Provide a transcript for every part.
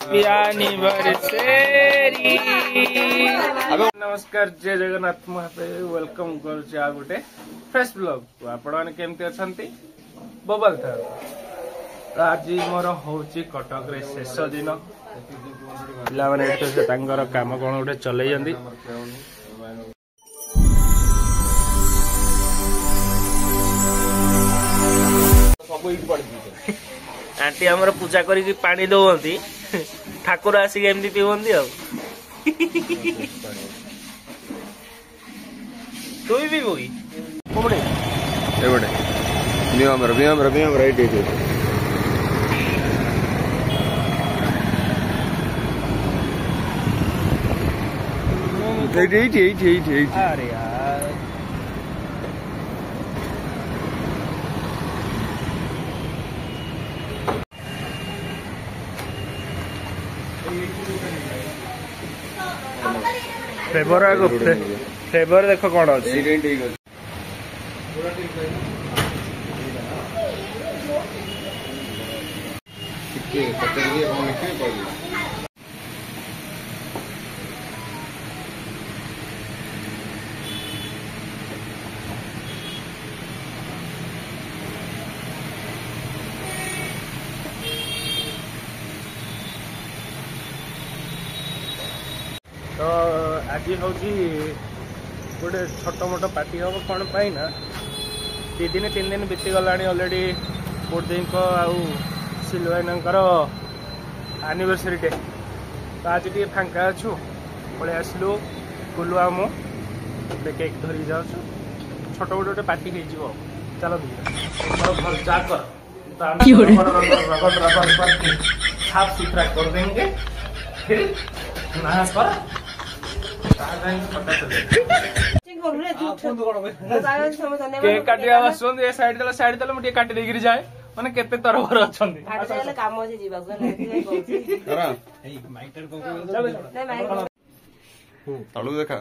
Happy anniversary. नमस्कार, जय जगन्नाथ। मुझे वेलकम कर गोटे फ्रेश ब्लॉग को। आपण मैंने केमती अछंती बबल था। तो आज मोर होची कटक रे शेष दिन। पिला माने एते तांगर काम कोन गोटे चलै जंदी। आंटी आमर पूजा करी पानी दौंती, ठाकुर आसिक एमती पीवंती। तू भी पीबी कुमड़े एवडे बियामर राइट अरे यार फ्लेवर आगो फ्लेवर देखो कौन अच्छी तो आज हूँ गोटे छोट मोट पार्टी हम कौन पाई ना 2 दिन 3 दिन बीती गला अलरेडी बुढ़ी को आउ सिलवाईनकर एनिवर्सरी डे। तो आज टे फांका अच्छु पलि आसलु गुलु आम केक धरी जाऊँ छोट मोट गोटे पार्टी हो चलो भल जा कर साफ सुथरा कर देंगे फिर नहा कर केक काटिया आसुन ए साइड देला मुझे काटी देगिरी जाए माने केते तरबर अछंदी काम अछि जीवा तळु देखा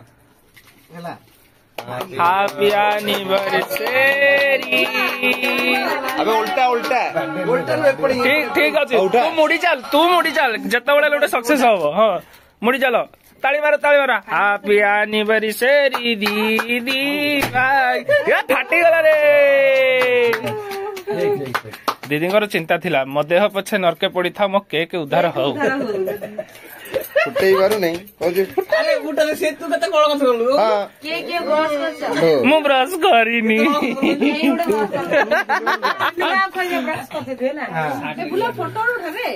हैला हैप्पी एनिवर्सरी। अबे उल्टा उल्टा पड़ी ठीक अछि तू मुड़ी चल जत्ता बडा लोटे सक्सेस हो। हां मुड़ी चलो ताली मारा हैप्पी एनिवर्सरी दीदी भाई या फाटी गला रे। दीदी चिंता थिला मो देह पछे नरके पड़ी था मो केक उद्धार हो फुटई बारू नहीं अरे फुटले से तू कते कोळ कस गलु के ब्रश करछ मु ब्रश करिनी ना खोजे ब्रश करते थे ना ए बुला फोटो उठाबे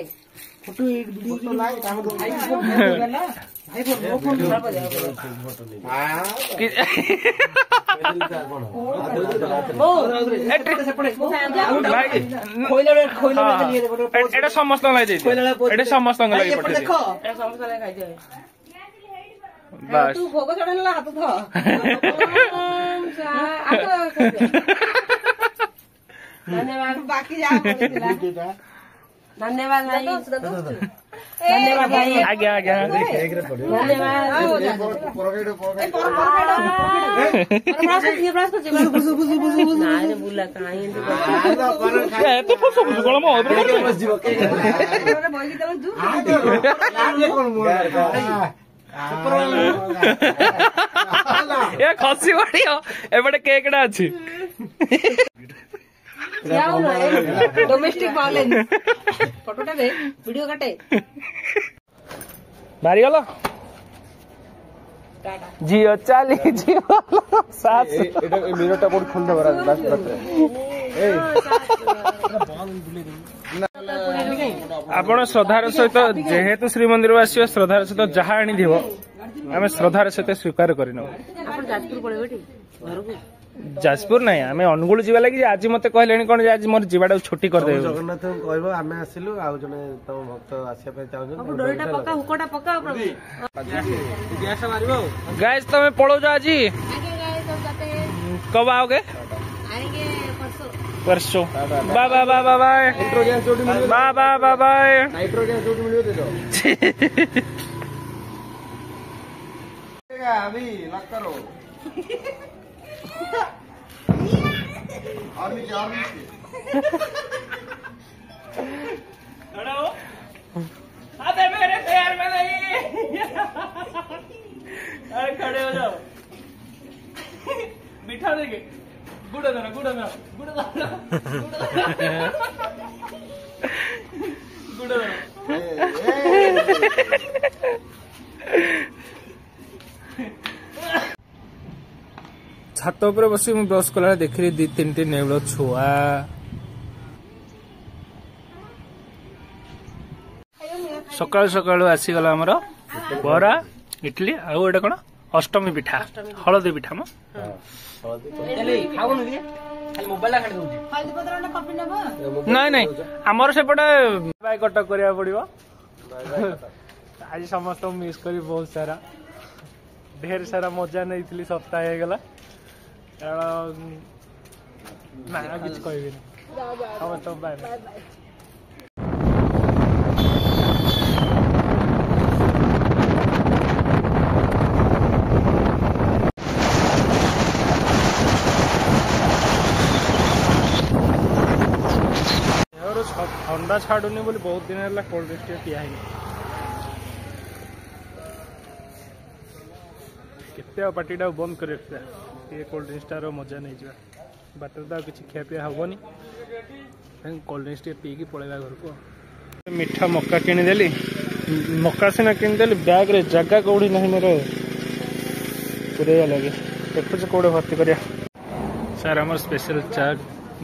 फोटो एक वीडियो लाइक काम दो भाई फोन समस्त तू भोग चढ़ा हाथ धन्यवाद बाकी धन्यवाद भाई धन्यवाद भाई आज्ञा बुला खसी बाड़ी एपटे केकड़ा अच्छी डोमेस्टिक वायलेंस फोटोटा दे वीडियो काटे बारी गलो जियो चाली जियो सास एटा मिररटा बहुत खोल दबरा लास्ट बात आपण श्रद्धार सहित जेहेतु श्रीमंदिर आसियो श्रद्धार सहित जहा आनी दिवो आम श्रद्धार सहित स्वीकार करनो। जाजपुर नहीं आम अनुगुल जीवा लगी आज मत कहले कौन आज मोर जीवाटा छुट्टी कर दे जगन्नाथ कहबो आमे आसिलु आ जने तम भक्त आसे पे चाहू डोरटा पका हुकोटा पका प्रभु गैस मारिबो गाइस तमे पळो जा जी आगे गाइस सब जाते हैं कब आओगे आएंगे परसों बाय बाय नाइट्रोजन चोटी मिलियो बाय नाइट्रोजन चोटी मिलियो दे दो अभी लग करो और नीचे हेलो अबे अरे खड़े हो जाओ बिठा देंगे गुड़ा देना गुड़ा देना गुड़ा देना गुड़ा देना छात उपर बस ब्रश कला देखी 2-3 नेउल छुआ सकाल सकाल आसीगला आमर बरा इडली आउ एटा कौन अष्टमी पिठा हलदी पिठा म नाई नाई आमर सेपटे बाय कटक करिया पड़िबो आज समस्त मिस करी बहुत सारा ढेर सारा मजा नहीं सप्ताह हो गला ना किछ कहबी समस्त बाय बाय ठंडा छाड़ुनी बोली बहुत दिन है कोल्ड ड्रिंक्स पिया केते पार्टीटा बंद कर कोल्ड ड्रिंक्स टार मजा नहीं जा बाटर तो किसी खियापिया हेनी कोल्ड ड्रिंक्स पीकी पलैया घर को मीठा मक्का किनीदेली मक्का सीना किनीदेली बैग रे जगह कौड़ी ना मेरे पूरे लगे देखुच कौड़े भर्ती कर सर आम स्पेशल चा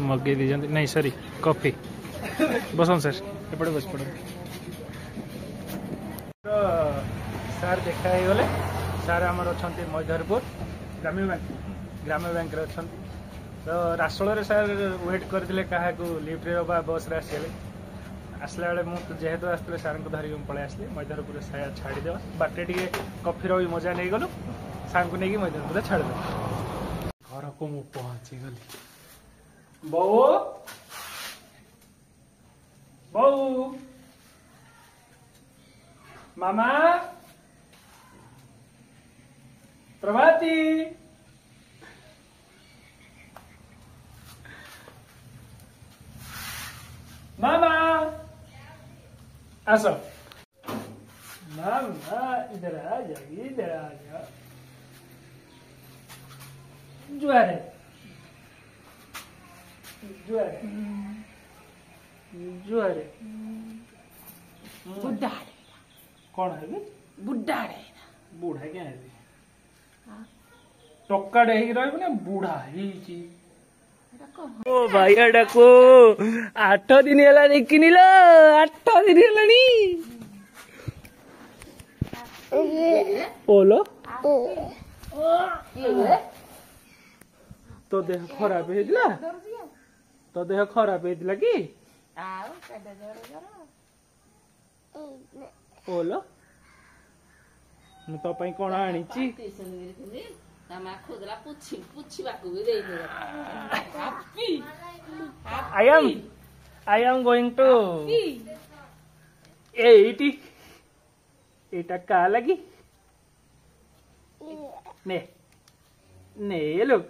मगे दी नहीं सॉरी कॉफी बसन सर एपटे बस पड़े सार देखा गले सार आमर अच्छा मैधरपुर ग्राम्य बैंक अच्छा तो रासोल सार वेट करते क्या लिफ्ट बस आसला बेले मुझे जेहेतु आसते सार को धरिक पलि आसली मैधरपुर साया छाड़ीदे बाटे टे कफिर भी मजा नहीं गलु सार को लेकिन मैधरपुर छाड़दे घर को मुझे पहुँची गली बो बहू मामा प्रभाती मामा आसो मामा इधर आ जा जुआरे जुआरे जुआरे बुढ़ा कौन है बुढ़ा बूढ़ा क्या है टक्का डेही रही ना बूढ़ा ही ओ भाई डाको 8 दिन है किनिल 8 दिन है बोलो तो देह खराब है तो देह खराब है कि बोलो तो कौन आनी I am going to एटा का लगी ने ने लोग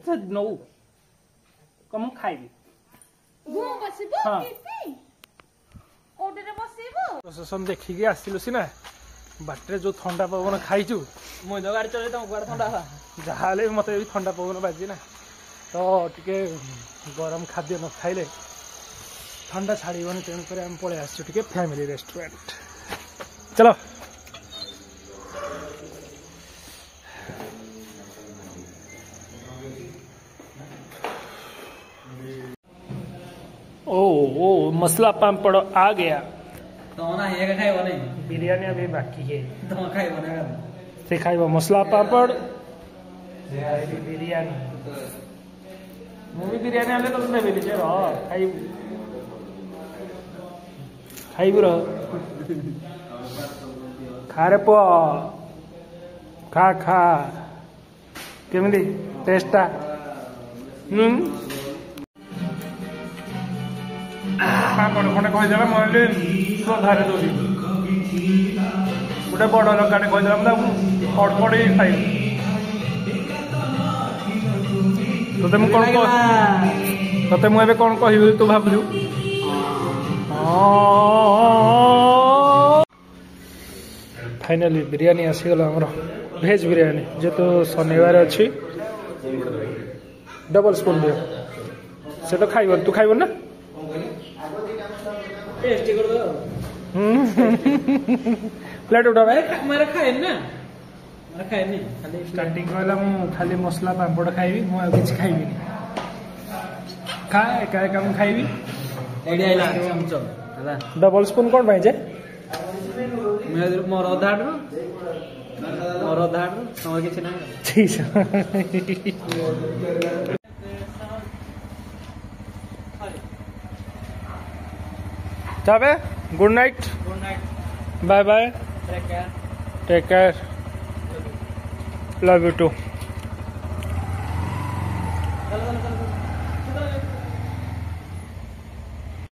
नो कम खाइबी प्रशासन देखिकी आसिलु सीना बाटे जो ठंडा पवन खाइचु मुझे तो गाड़ी चले ठंडा जहाँ मत ठंडा पवन बाजी ना तो टिके गरम खाद्य न खाइले ठंडा छाड़बनी तेणुक आम पलि आसु फैमिली रेस्टोरेंट चलो ओ मसला पापड़ आ गया तो ना ये खाइबो नहीं बिरयानी अभी बाकी है तो खाइबो ना से खाइबो मसला पापड़ बिरयानी मुझे बिरयानी आने तो देबे जे र खाइबु र खा रे पो खा खा केमिति टेस्टा पापड़ खंडे कहीदेला मुझे श्रद्धारे दौरी गोटे बड़ लंकाटे कहीदेला मुझे अड़पड़ खाइ तोते मु कौन तोते मुझे कौन कह तू भावु फाइनाली बिरियानी आसीगला आमर भेज बिरियानी जेहेतु शनिवार अच्छी डबल स्पून दियो से तो खाइब तू खाइब ना प्लेट उठा भाई मेरा खाए ना खाएनी स्टार्टिंग कहला मु खाली मसला पापड़ खाइबी मु आ किछ खाइबी खा एका एका मु खाइबी एडी आइला चमच हला डबल स्पून कोन भाई जे मोर अधाडु समझ किछ ना ठीक है तबे good night bye bye take care love you to